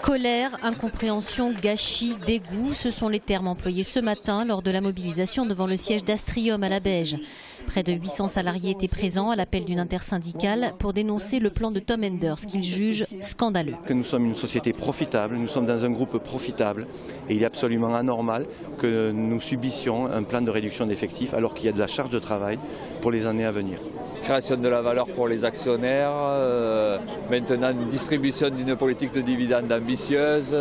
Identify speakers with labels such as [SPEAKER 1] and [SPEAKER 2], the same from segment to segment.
[SPEAKER 1] Colère, incompréhension, gâchis, dégoût, ce sont les termes employés ce matin lors de la mobilisation devant le siège d'Astrium à la Beige. Près de 800 salariés étaient présents à l'appel d'une intersyndicale pour dénoncer le plan de Tom Enders qu'ils jugent scandaleux.
[SPEAKER 2] Nous sommes une société profitable, nous sommes dans un groupe profitable et il est absolument anormal que nous subissions un plan de réduction d'effectifs alors qu'il y a de la charge de travail pour les années à venir.
[SPEAKER 3] Création de la valeur pour les actionnaires, maintenant une distribution d'une politique de dividendes ambitieuse,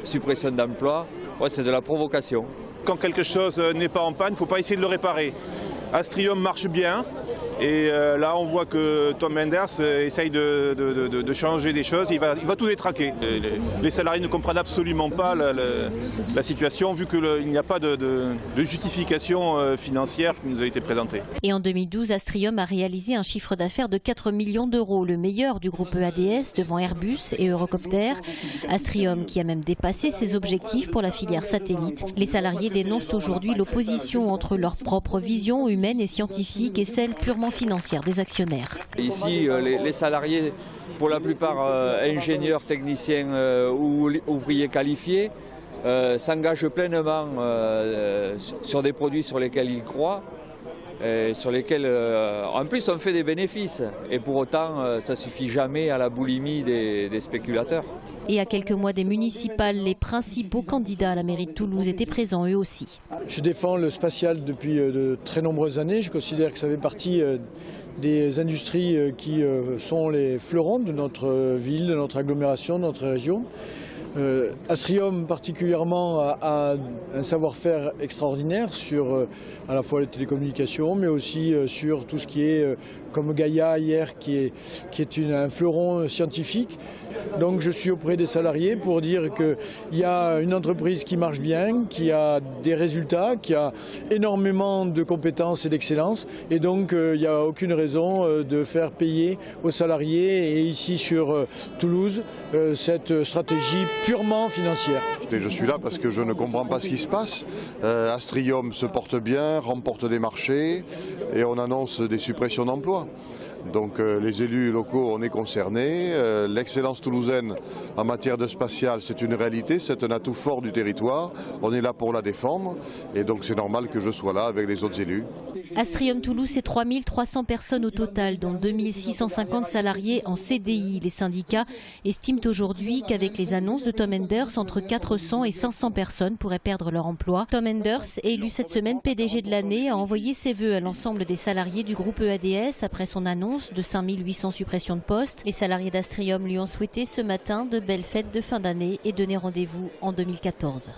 [SPEAKER 3] suppression d'emplois, c'est de la provocation.
[SPEAKER 4] Quand quelque chose n'est pas en panne, il ne faut pas essayer de le réparer. Astrium marche bien et là on voit que Tom Enders essaye de changer des choses, il va tout détraquer. Les salariés ne comprennent absolument pas la situation vu qu'il n'y a pas de justification financière qui nous a été présentée.
[SPEAKER 1] Et en 2012, Astrium a réalisé un chiffre d'affaires de 4 millions d'euros, le meilleur du groupe EADS devant Airbus et Eurocopter. Astrium qui a même dépassé ses objectifs pour la filière satellite. Les salariés dénoncent aujourd'hui l'opposition entre leur propre vision humaine et scientifique et celle purement financière des actionnaires.
[SPEAKER 3] Ici, les salariés, pour la plupart ingénieurs, techniciens ou ouvriers qualifiés, s'engagent pleinement sur des produits sur lesquels ils croient, sur lesquels en plus on fait des bénéfices. Et pour autant, ça ne suffit jamais à la boulimie des spéculateurs.
[SPEAKER 1] Et à quelques mois des municipales, les principaux candidats à la mairie de Toulouse étaient présents eux aussi.
[SPEAKER 5] Je défends le spatial depuis de très nombreuses années. Je considère que ça fait partie des industries qui sont les fleurons de notre ville, de notre agglomération, de notre région. Astrium particulièrement a un savoir-faire extraordinaire sur à la fois les télécommunications mais aussi sur tout ce qui est comme Gaïa hier qui est un fleuron scientifique. Donc je suis auprès des salariés pour dire qu'il y a une entreprise qui marche bien, qui a des résultats, qui a énormément de compétences et d'excellence et donc il n'y a aucune raison de faire payer aux salariés et ici sur Toulouse cette stratégie purement financière.
[SPEAKER 6] Et je suis là parce que je ne comprends pas ce qui se passe. Astrium se porte bien, remporte des marchés et on annonce des suppressions d'emplois. Donc les élus locaux, on est concernés. L'excellence toulousaine en matière de spatial, c'est une réalité, c'est un atout fort du territoire. On est là pour la défendre et donc c'est normal que je sois là avec les autres élus.
[SPEAKER 1] Astrium Toulouse, c'est 3300 personnes au total, dont 2650 salariés en CDI. Les syndicats estiment aujourd'hui qu'avec les annonces de Tom Enders, entre 400 et 500 personnes pourraient perdre leur emploi. Tom Enders, élu cette semaine PDG de l'année, a envoyé ses vœux à l'ensemble des salariés du groupe EADS après son annonce de 5800 suppressions de postes. Les salariés d'Astrium lui ont souhaité ce matin de belles fêtes de fin d'année et donné rendez-vous en 2014.